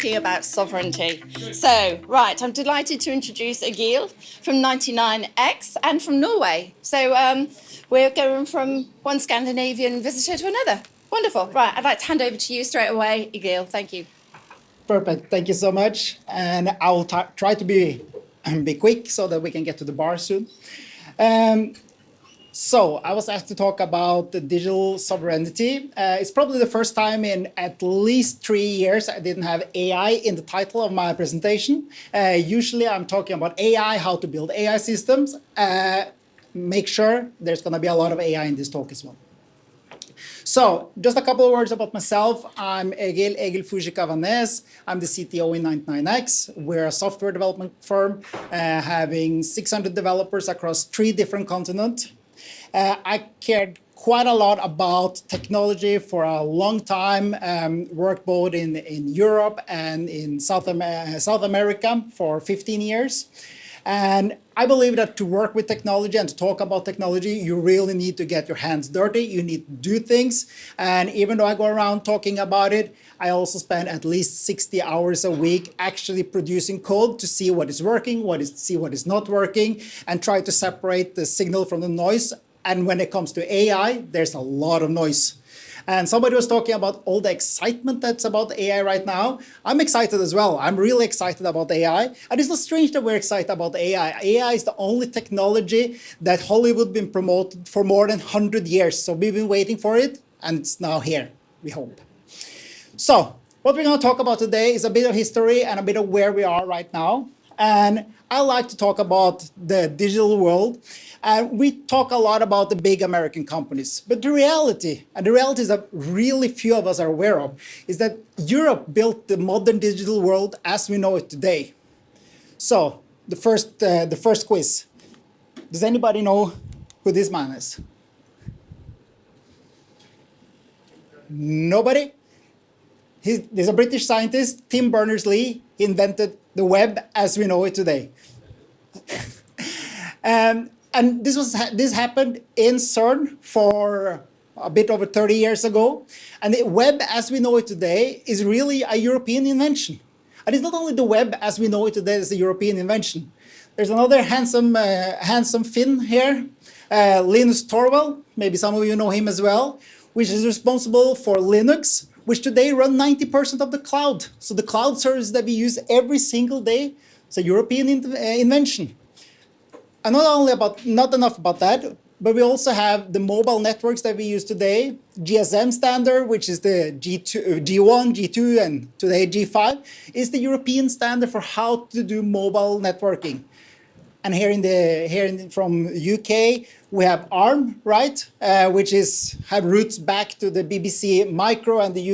talking about sovereignty. So, right, I'm delighted to introduce Egil from 99X and from Norway. So we're going from one Scandinavian visitor to another. Wonderful. Right, I'd like to hand over to you straight away, Egil. Thank you. Perfect. Thank you so much. And I will try to be quick so that we can get to the bar soon. So I was asked to talk about the digital sovereignty. It's probably the first time in at least 3 years I didn't have AI in the title of my presentation. Usually I'm talking about AI, how to build AI systems. Make sure there's going to be a lot of AI in this talk as well. So just a couple of words about myself. I'm Egil Fujikawa. I'm the CTO in 99X. We're a software development firm having 600 developers across 3 different continents. I cared quite a lot about technology for a long time, worked both in Europe and in South America for 15 years. And I believe that to work with technology and to talk about technology, you really need to get your hands dirty. You need to do things. And even though I go around talking about it, I also spend at least 60 hours a week actually producing code to see what is working, see what is not working, and try to separate the signal from the noise. And when it comes to AI, there's a lot of noise. And somebody was talking about all the excitement that's about AI right now. I'm excited as well. I'm really excited about AI. And it's not strange that we're excited about AI. AI is the only technology that Hollywood has been promoted for more than 100 years. So we've been waiting for it, and it's now here, we hope. So what we're going to talk about today is a bit of history and a bit of where we are right now. And I like to talk about the digital world. And we talk a lot about the big American companies. But the reality, and the reality is that really few of us are aware of, is that Europe built the modern digital world as we know it today. So the first quiz. Does anybody know who this man is? Nobody? There's a British scientist, Tim Berners-Lee. He invented the web as we know it today. And this happened in CERN for a bit over 30 years ago. And the web as we know it today is really a European invention. And it's not only the web as we know it today is a European invention. There's another handsome Finn here, Linus Torvald, maybe some of you know him as well, which is responsible for Linux, which today run 90% of the cloud. So the cloud service that we use every single day is a European invention. And not enough about that, but we also have the mobile networks that we use today. GSM standard, which is the G1, G2, and today G5, is the European standard for how to do mobile networking. And from UK, we have ARM, right, which have roots back to the BBC Micro and the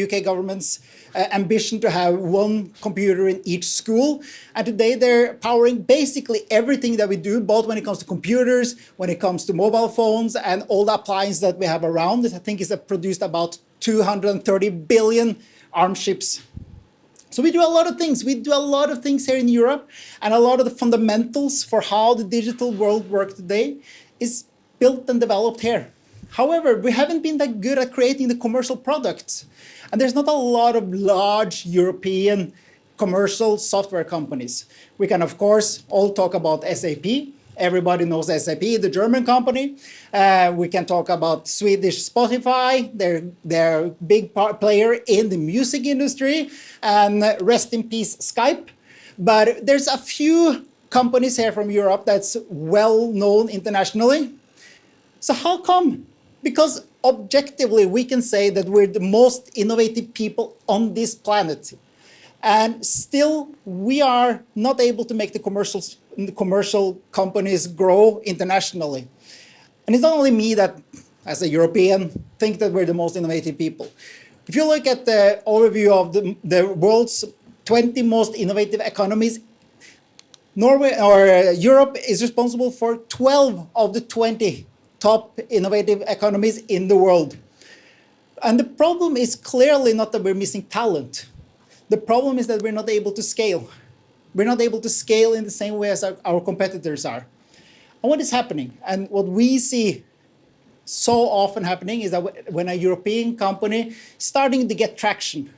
UK government's ambition to have one computer in each school. And today they're powering basically everything that we do, both when it comes to computers, when it comes to mobile phones, and all the appliances that we have around. I think it's produced about 230 billion ARM chips. So we do a lot of things. We do a lot of things here in Europe, and a lot of the fundamentals for how the digital world works today is built and developed here. However, we haven't been that good at creating the commercial products. And there's not a lot of large European commercial software companies. We can, of course, all talk about SAP. Everybody knows SAP, the German company. We can talk about Swedish Spotify. They're a big player in the music industry. And rest in peace, Skype. But there's a few companies here from Europe that's well known internationally. So how come? Because objectively, we can say that we're the most innovative people on this planet. And still, we are not able to make the commercial companies grow internationally. And it's not only me that, as a European, think that we're the most innovative people. If you look at the overview of the world's 20 most innovative economies, Europe is responsible for 12 of the 20 top innovative economies in the world. And the problem is clearly not that we're missing talent. The problem is that we're not able to scale. We're not able to scale in the same way as our competitors are. And what is happening? And what we see so often happening is that when a European company is starting to get traction,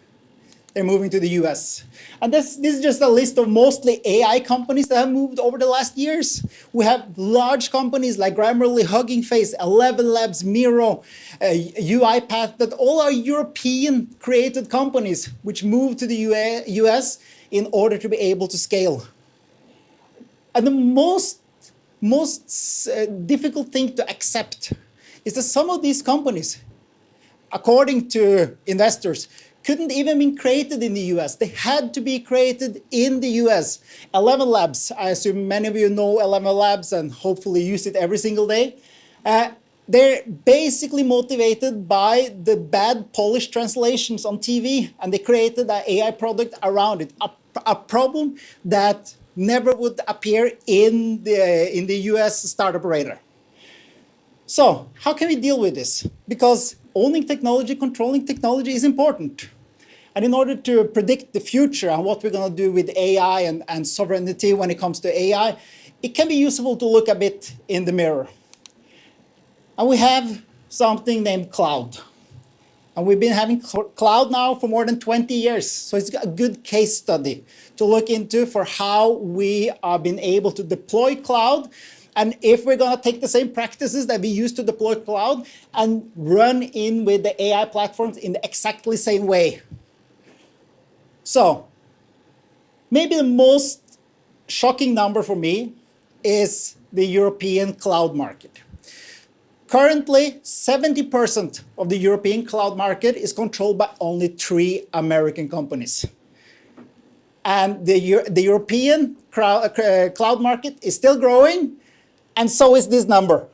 they're moving to the US. And this is just a list of mostly AI companies that have moved over the last years. We have large companies like Grammarly, Hugging Face, 11 Labs, Miro, UiPath, that all are European created companies which moved to the US in order to be able to scale. And the most difficult thing to accept is that some of these companies, according to investors, couldn't even be created in the US. They had to be created in the US. 11 Labs, I assume many of you know 11 Labs and hopefully use it every single day. They're basically motivated by the bad Polish translations on TV, and they created an AI product around it, a problem that never would appear in the US startup radar. So how can we deal with this? Because owning technology, controlling technology is important. And in order to predict the future and what we're going to do with AI and sovereignty when it comes to AI, it can be useful to look a bit in the mirror. And we have something named cloud. And we've been having cloud now for more than 20 years. So it's a good case study to look into for how we have been able to deploy cloud. And if we're going to take the same practices that we use to deploy cloud and run in with the AI platforms in the exactly same way. So maybe the most shocking number for me is the European cloud market. Currently, 70% of the European cloud market is controlled by only 3 American companies. And the European cloud market is still growing, and so is this number.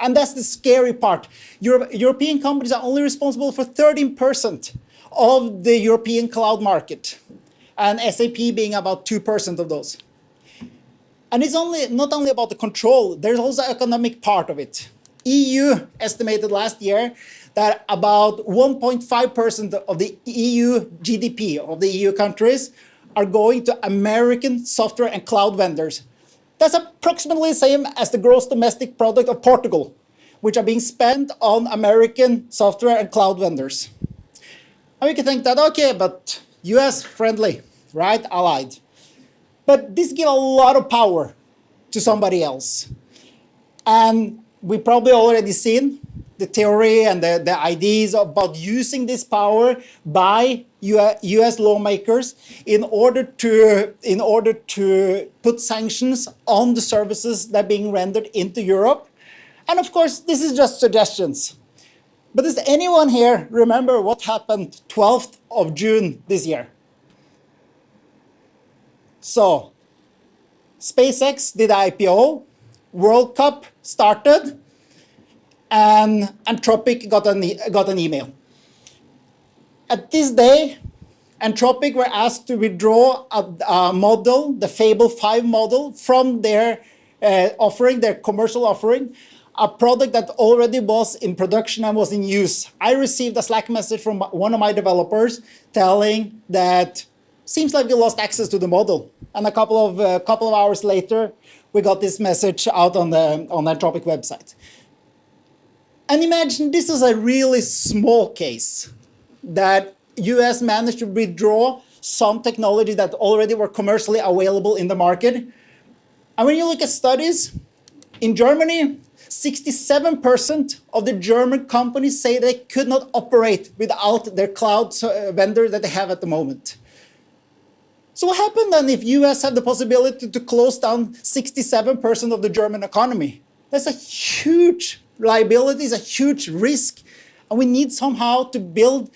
And that's the scary part. European companies are only responsible for 13% of the European cloud market, and SAP being about 2% of those. And it's not only about the control, there's also an economic part of it. EU estimated last year that about 1.5% of the EU GDP of the EU countries are going to American software and cloud vendors. That's approximately the same as the gross domestic product of Portugal, which are being spent on American software and cloud vendors. And we can think that, okay, but US friendly, right? Allied. But this gives a lot of power to somebody else. And we probably already seen the theory and the ideas about using this power by US lawmakers in order to put sanctions on the services that are being rendered into Europe. And of course, this is just suggestions. But does anyone here remember what happened 12th of June this year? So, SpaceX did IPO, World Cup started, and Anthropic got an email. At this day, Anthropic were asked to withdraw a model, the Fable 5 model, from their offering, their commercial offering, a product that already was in production and was in use. I received a Slack message from one of my developers telling that seems like we lost access to the model. And a couple of hours later, we got this message out on the Anthropic website. And imagine this is a really small case that US managed to withdraw some technology that already were commercially available in the market. And when you look at studies, in Germany, 67% of the German companies say they could not operate without their cloud vendor that they have at the moment. So what happened then if US had the possibility to close down 67% of the German economy? That's a huge liability, it's a huge risk, and we need somehow to build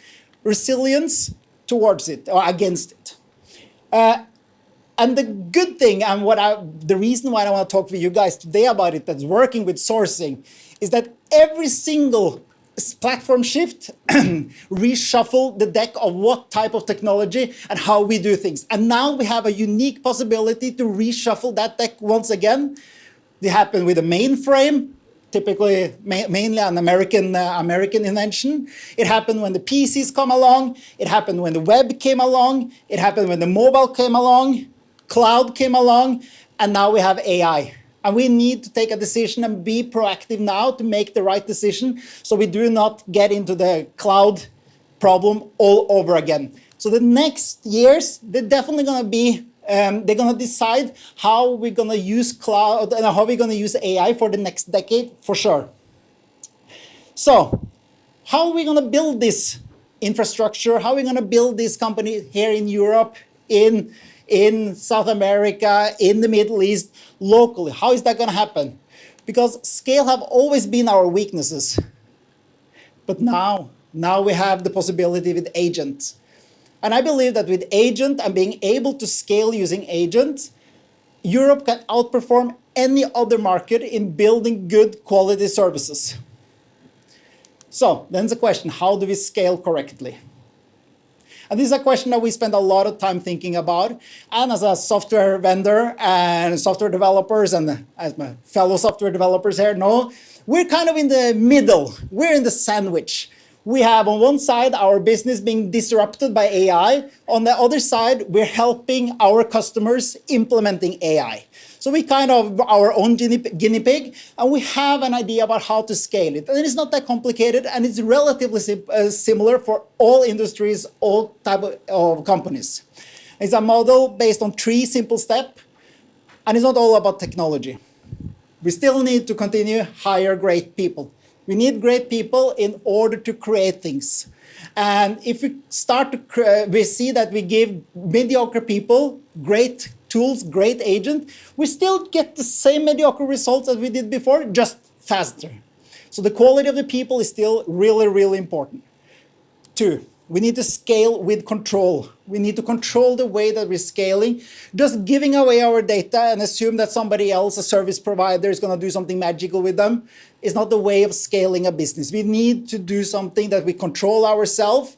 resilience towards it or against it. And the good thing, and the reason why I want to talk with you guys today about it, that's working with sourcing, is that every single platform shift reshuffle the deck of what type of technology and how we do things. And now we have a unique possibility to reshuffle that deck once again. It happened with the mainframe, typically mainly an American invention. It happened when the PCs come along. It happened when the web came along. It happened when the mobile came along. Cloud came along. And now we have AI. And we need to take a decision and be proactive now to make the right decision so we do not get into the cloud problem all over again. So the next years, they're definitely going to be, they're going to decide how we're going to use cloud and how we're going to use AI for the next decade, for sure. So how are we going to build this infrastructure? How are we going to build this company here in Europe, in South America, in the Middle East, locally? How is that going to happen? Because scale have always been our weaknesses. But now we have the possibility with agents. And I believe that with agent and being able to scale using agents, Europe can outperform any other market in building good quality services. So then the question, how do we scale correctly? And this is a question that we spend a lot of time thinking about. And as a software vendor and software developers, and as my fellow software developers here know, we're kind of in the middle. We're in the sandwich. We have on one side our business being disrupted by AI. On the other side, we're helping our customers implementing AI. So we kind of our own guinea pig, and we have an idea about how to scale it. And it's not that complicated, and it's relatively similar for all industries, all type of companies. It's a model based on 3 simple steps, and it's not all about technology. We still need to continue hire great people. We need great people in order to create things. And if we start to, we see that we give mediocre people great tools, great agent, we still get the same mediocre results as we did before, just faster. So the quality of the people is still really, really important. 2, we need to scale with control. We need to control the way that we're scaling. Just giving away our data and assume that somebody else, a service provider, is going to do something magical with them is not the way of scaling a business. We need to do something that we control ourselves.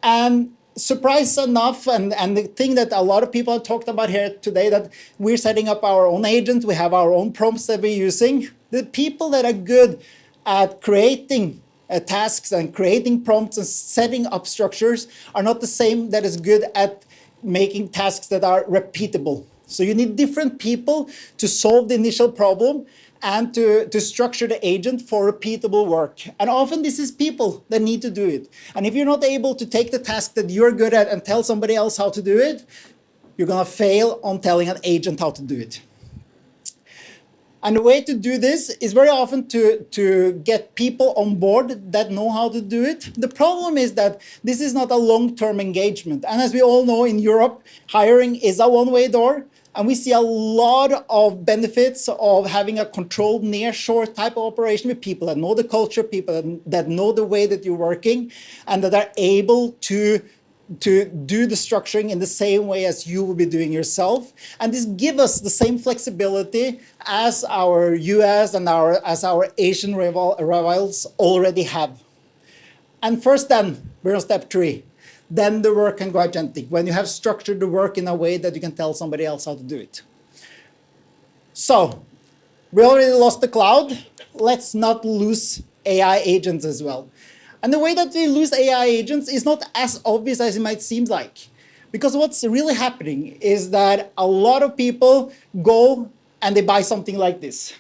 And surprise enough, and the thing that a lot of people have talked about here today, that we're setting up our own agent, we have our own prompts that we're using. The people that are good at creating tasks and creating prompts and setting up structures are not the same that is good at making tasks that are repeatable. So you need different people to solve the initial problem and to structure the agent for repeatable work. And often this is people that need to do it. And if you're not able to take the task that you're good at and tell somebody else how to do it, you're going to fail on telling an agent how to do it. And the way to do this is very often to get people on board that know how to do it. The problem is that this is not a long-term engagement. And as we all know, in Europe, hiring is a one-way door. And we see a lot of benefits of having a controlled nearshore type of operation with people that know the culture, people that know the way that you're working, and that are able to do the structuring in the same way as you will be doing yourself. And this gives us the same flexibility as our US and as our Asian rivals already have. And first then, we're on step 3. Then the work can go agentic, when you have structured the work in a way that you can tell somebody else how to do it. So, we already lost the cloud. Let's not lose AI agents as well. And the way that we lose AI agents is not as obvious as it might seem like. Because what's really happening is that a lot of people go and they buy something like this.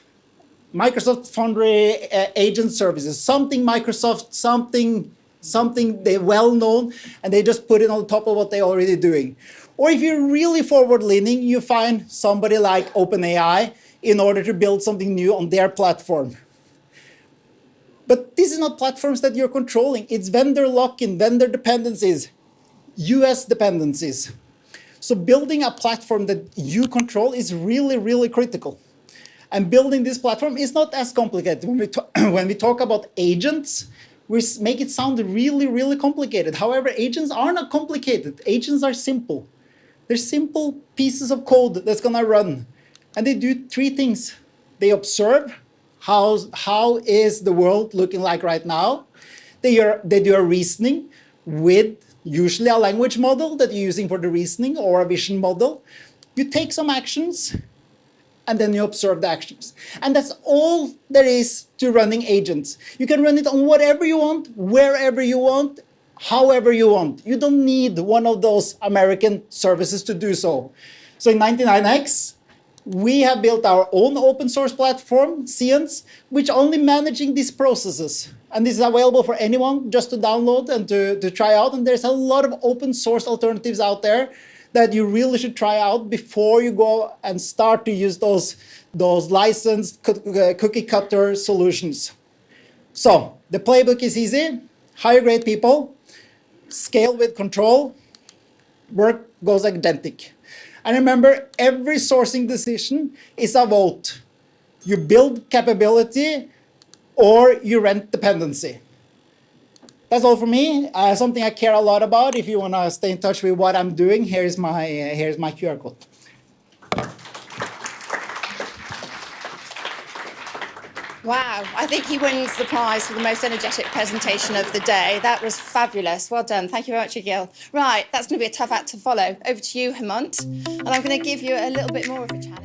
Microsoft Foundry agent services, something Microsoft, something they're well known, and they just put it on top of what they're already doing. Or if you're really forward-leaning, you find somebody like OpenAI in order to build something new on their platform. But this is not platforms that you're controlling. It's vendor lock-in, vendor dependencies, US dependencies. So building a platform that you control is really, really critical. And building this platform is not as complicated. When we talk about agents, we make it sound really, really complicated. However, agents are not complicated. Agents are simple. They're simple pieces of code that's going to run. And they do 3 things. They observe how is the world looking like right now. They do a reasoning with usually a language model that you're using for the reasoning or a vision model. You take some actions, and then you observe the actions. And that's all there is to running agents. You can run it on whatever you want, wherever you want, however you want. You don't need one of those American services to do so. So in 99X, We have built our own open source platform, Science, which only managing these processes. And this is available for anyone just to download and to try out. And there's a lot of open source alternatives out there that you really should try out before you go and start to use those licensed cookie cutter solutions. So the playbook is easy. Hire great people, scale with control, work goes agentic. And remember, every sourcing decision is a vote. You build capability or you rent dependency. That's all for me. Something I care a lot about. If you want to stay in touch with what I'm doing, here's my QR code. Wow, I think he wins the prize for the most energetic presentation of the day. That was fabulous. Well done. Thank you very much, Egil. Right, that's going to be a tough act to follow. Over to you, Hemant. And I'm going to give you a little bit more of a challenge.